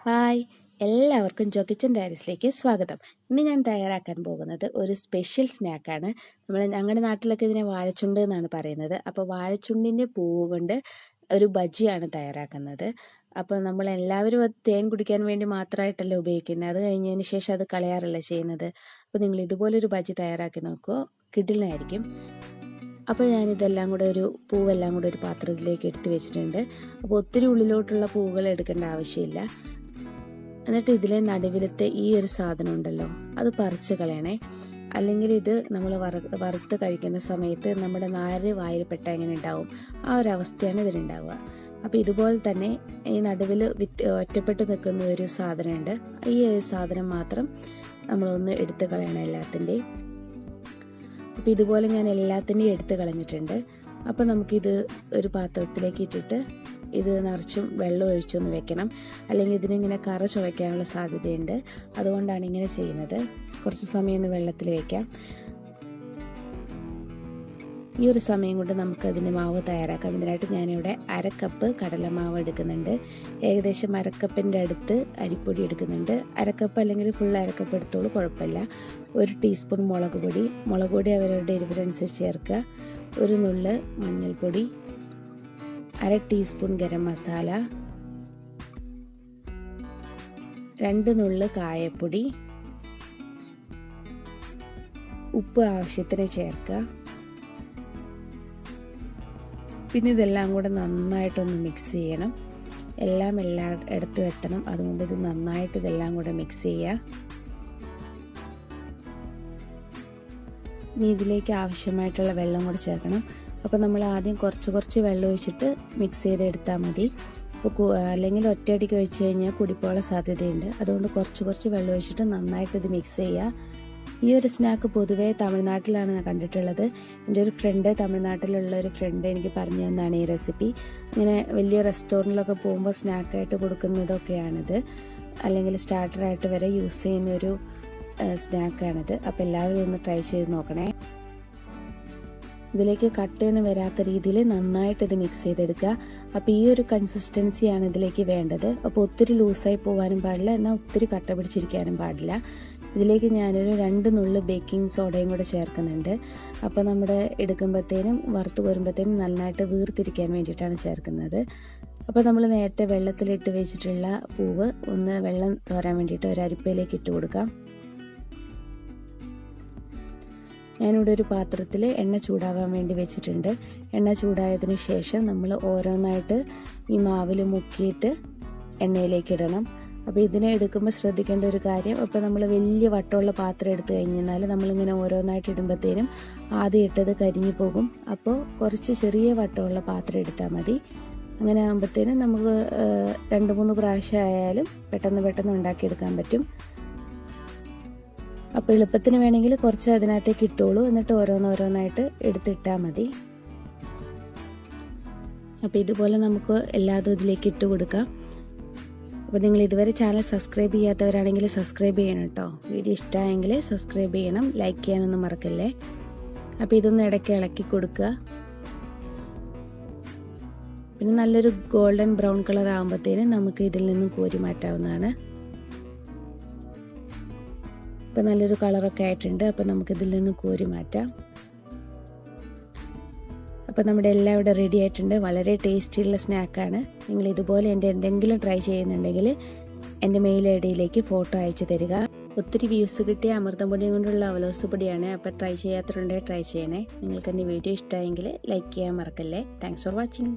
Hi, എല്ലാവർക്കും kitchen ഡയറീസിലേക്ക് സ്വാഗതം. ഇന്ന് ഞാൻ തയ്യാറാക്കാൻ പോകുന്നത് ഒരു സ്പെഷ്യൽ സ്നാക്കാണ്. ഞങ്ങളുടെ നാട്ടിലൊക്കെ ഇതിനെ വാഴച്ചുണ്ട് എന്നാണ് പറയുന്നത്. അപ്പോൾ വാഴച്ചുണ്ടിൻ്റെ പൂവ് കൊണ്ട് ഒരു ബജിയാണ് തയ്യാറാക്കുന്നത്. അപ്പോൾ നമ്മളെല്ലാവരും അത് തേൻ കുടിക്കാൻ വേണ്ടി മാത്രമായിട്ടല്ല ഉപയോഗിക്കുന്നത്. അത് കഴിഞ്ഞതിന് ശേഷം അത് കളയാറല്ല ചെയ്യുന്നത്. അപ്പോൾ നിങ്ങൾ ഇതുപോലൊരു ബജി തയ്യാറാക്കി നോക്കുമോ, കിടിലനായിരിക്കും. അപ്പോൾ ഞാനിതെല്ലാം കൂടെ പൂവെല്ലാം കൂടെ ഒരു പാത്രത്തിലേക്ക് എടുത്ത് വെച്ചിട്ടുണ്ട്. അപ്പോൾ ഒത്തിരി ഉള്ളിലോട്ടുള്ള പൂവുകൾ എടുക്കേണ്ട ആവശ്യമില്ല. എന്നിട്ട് ഇതിലെ നടുവിലത്തെ ഈ ഒരു സാധനം ഉണ്ടല്ലോ, അത് പറിച്ച് കളയണേ. അല്ലെങ്കിൽ ഇത് നമ്മൾ വറുത്ത് കഴിക്കുന്ന സമയത്ത് നമ്മുടെ നാര് വായിൽപ്പെട്ട എങ്ങനെ ഉണ്ടാവും, ആ ഒരു അവസ്ഥയാണ് ഇതിനുണ്ടാവുക. അപ്പോൾ ഇതുപോലെ തന്നെ ഈ നടുവിൽ ഒറ്റപ്പെട്ട് നിൽക്കുന്ന ഒരു സാധനമുണ്ട്. ഈ സാധനം മാത്രം നമ്മളൊന്ന് എടുത്ത് കളയണം എല്ലാത്തിൻ്റെയും. അപ്പോൾ ഇതുപോലെ ഞാൻ എല്ലാത്തിൻ്റെയും എടുത്ത് കളഞ്ഞിട്ടുണ്ട്. അപ്പോൾ നമുക്കിത് ഒരു പാത്രത്തിലേക്ക് ഇട്ടിട്ട് ഇത് നിറച്ചും വെള്ളം ഒഴിച്ചൊന്ന് വെക്കണം. അല്ലെങ്കിൽ ഇതിനിങ്ങനെ കറ ചുവയ്ക്കാനുള്ള സാധ്യതയുണ്ട്. അതുകൊണ്ടാണ് ഇങ്ങനെ ചെയ്യുന്നത്. കുറച്ച് സമയം ഒന്ന് വെള്ളത്തിൽ വയ്ക്കാം. ഈ ഒരു സമയം കൊണ്ട് നമുക്ക് അതിന് മാവ് തയ്യാറാക്കാം. ഇതിനായിട്ട് ഞാനിവിടെ 1/2 കപ്പ് കടലമാവ് എടുക്കുന്നുണ്ട്. ഏകദേശം 1/2 കപ്പിൻ്റെ അടുത്ത് അരിപ്പൊടി എടുക്കുന്നുണ്ട്. 1/2 കപ്പ് അല്ലെങ്കിൽ ഫുൾ 1/2 കപ്പ് എടുത്തോളൂ, കുഴപ്പമില്ല. 1 ടീസ്പൂൺ മുളക് പൊടി അവരവരുടെ എരിവിനനുസരിച്ച് ചേർക്കുക. 1 നുള്ള് മഞ്ഞൾപ്പൊടി, 1/2 ടീസ്പൂൺ ഗരം മസാല, 2 നുള്ള് കായപ്പൊടി, ഉപ്പ് ആവശ്യത്തിന് ചേർക്കുക. പിന്നെ ഇതെല്ലാം കൂടെ നന്നായിട്ടൊന്ന് മിക്സ് ചെയ്യണം. എല്ലാം എല്ലായിടത്തും എത്തണം. അതുകൊണ്ട് ഇത് നന്നായിട്ട് ഇതെല്ലാം കൂടെ മിക്സ് ചെയ്യുക. ഇനി ഇതിലേക്ക് ആവശ്യമായിട്ടുള്ള വെള്ളം കൂടെ ചേർക്കണം. അപ്പോൾ നമ്മൾ ആദ്യം കുറച്ച് വെള്ളം ഒഴിച്ചിട്ട് മിക്സ് ചെയ്തെടുത്താൽ മതി. അപ്പോൾ അല്ലെങ്കിൽ ഒറ്റയടിക്ക് ഒഴിച്ച് കഴിഞ്ഞാൽ കുടിപ്പോള സാധ്യതയുണ്ട്. അതുകൊണ്ട് കുറച്ച് വെള്ളം ഒഴിച്ചിട്ട് നന്നായിട്ട് ഇത് മിക്സ് ചെയ്യുക. ഈ ഒരു സ്നാക്ക് പൊതുവേ തമിഴ്നാട്ടിലാണ് ഞാൻ കണ്ടിട്ടുള്ളത്. എൻ്റെ ഒരു ഫ്രണ്ട്, തമിഴ്നാട്ടിലുള്ള ഒരു ഫ്രണ്ട് എനിക്ക് പറഞ്ഞു തന്നാണ് ഈ റെസിപ്പി. ഇങ്ങനെ വലിയ റെസ്റ്റോറൻറ്റിലൊക്കെ പോകുമ്പോൾ സ്നാക്കായിട്ട് കൊടുക്കുന്നതൊക്കെയാണിത്. അല്ലെങ്കിൽ സ്റ്റാർട്ടറായിട്ട് വരെ യൂസ് ചെയ്യുന്നൊരു സ്നാക്കാണിത്. അപ്പോൾ എല്ലാവരും ഒന്ന് ട്രൈ ചെയ്ത് നോക്കണേ. ഇതിലേക്ക് കട്ടയൊന്നും വരാത്ത രീതിയിൽ നന്നായിട്ട് ഇത് മിക്സ് ചെയ്തെടുക്കുക. അപ്പോൾ ഈ ഒരു കൺസിസ്റ്റൻസിയാണ് ഇതിലേക്ക് വേണ്ടത്. അപ്പോൾ ഒത്തിരി ലൂസായി പോകാനും പാടില്ല, എന്നാൽ ഒത്തിരി കട്ട പിടിച്ചിരിക്കാനും പാടില്ല. ഇതിലേക്ക് ഞാനൊരു 2 നുള്ള് ബേക്കിംഗ് സോഡയും കൂടെ ചേർക്കുന്നുണ്ട്. അപ്പോൾ നമ്മുടെ എടുക്കുമ്പോഴത്തേനും വറുത്ത് കോരുമ്പോഴത്തേനും നന്നായിട്ട് വീർത്തിരിക്കാൻ വേണ്ടിയിട്ടാണ് ചേർക്കുന്നത്. അപ്പോൾ നമ്മൾ നേരത്തെ വെള്ളത്തിലിട്ട് വെച്ചിട്ടുള്ള പൂവ് ഒന്ന് വെള്ളം തോരാൻ വേണ്ടിയിട്ട് ഒരു അരിപ്പയിലേക്ക് ഇട്ട് കൊടുക്കാം. ഞാനിവിടെ ഒരു പാത്രത്തിൽ എണ്ണ ചൂടാവാൻ വേണ്ടി വെച്ചിട്ടുണ്ട്. എണ്ണ ചൂടായതിന് ശേഷം നമ്മൾ ഓരോന്നായിട്ട് ഈ മാവിൽ മുക്കിയിട്ട് എണ്ണയിലേക്ക് ഇടണം. അപ്പോൾ ഇതിനെ എടുക്കുമ്പോൾ ശ്രദ്ധിക്കേണ്ട ഒരു കാര്യം, അപ്പോൾ നമ്മൾ വലിയ വട്ടമുള്ള പാത്രം എടുത്തു കഴിഞ്ഞാൽ നമ്മളിങ്ങനെ ഓരോന്നായിട്ട് ഇടുമ്പോഴത്തേനും ആദ്യം ഇട്ടത് കരിഞ്ഞു പോകും. അപ്പോൾ കുറച്ച് ചെറിയ വട്ടമുള്ള പാത്രം എടുത്താൽ മതി. അങ്ങനെ ആകുമ്പോഴത്തേനും നമുക്ക് 2-3 പ്രാവശ്യം ആയാലും പെട്ടെന്ന് ഉണ്ടാക്കിയെടുക്കാൻ പറ്റും. അപ്പോൾ എളുപ്പത്തിന് വേണമെങ്കിൽ കുറച്ച് അതിനകത്തേക്ക് ഇട്ടോളൂ. എന്നിട്ട് ഓരോന്നായിട്ട് എടുത്തിട്ടാൽ മതി. അപ്പോൾ ഇതുപോലെ നമുക്ക് എല്ലാതും ഇതിലേക്ക് ഇട്ട് കൊടുക്കാം. അപ്പോൾ നിങ്ങൾ ഇതുവരെ ചാനൽ സബ്സ്ക്രൈബ് ചെയ്യാത്തവരാണെങ്കിൽ സബ്സ്ക്രൈബ് ചെയ്യണം കേട്ടോ. വീഡിയോ ഇഷ്ടമായെങ്കിൽ സബ്സ്ക്രൈബ് ചെയ്യണം, ലൈക്ക് ചെയ്യാനൊന്നും മറക്കല്ലേ. അപ്പോൾ ഇതൊന്ന് ഇടയ്ക്ക് ഇളക്കി കൊടുക്കുക. പിന്നെ നല്ലൊരു ഗോൾഡൻ ബ്രൗൺ കളർ ആകുമ്പോഴത്തേനും നമുക്ക് ഇതിൽ നിന്നും കോരി മാറ്റാവുന്നതാണ്. ഇപ്പം നല്ലൊരു കളറൊക്കെ ആയിട്ടുണ്ട്. അപ്പോൾ നമുക്കിതിൽ നിന്ന് കോരി മാറ്റാം. അപ്പോൾ നമ്മുടെ എല്ലാം ഇവിടെ റെഡി ആയിട്ടുണ്ട്. വളരെ ടേസ്റ്റിയുള്ള സ്നാക്കാണ്. നിങ്ങൾ ഇതുപോലെ എൻ്റെ എന്തെങ്കിലും ട്രൈ ചെയ്യുന്നുണ്ടെങ്കിൽ എൻ്റെ മെയിൽ ഐ ഡിയിലേക്ക് ഫോട്ടോ അയച്ചു തരിക. ഒത്തിരി വ്യൂസ് കിട്ടിയ അമൃതം പൊടിയും കൊണ്ടുള്ള അവലോസ് പൊടിയാണ്. അപ്പോൾ ട്രൈ ചെയ്യാത്തവരുണ്ടെങ്കിൽ ട്രൈ ചെയ്യണേ. നിങ്ങൾക്ക് എൻ്റെ വീഡിയോ ഇഷ്ടമായെങ്കിൽ ലൈക്ക് ചെയ്യാൻ മറക്കല്ലേ. Thanks for watching.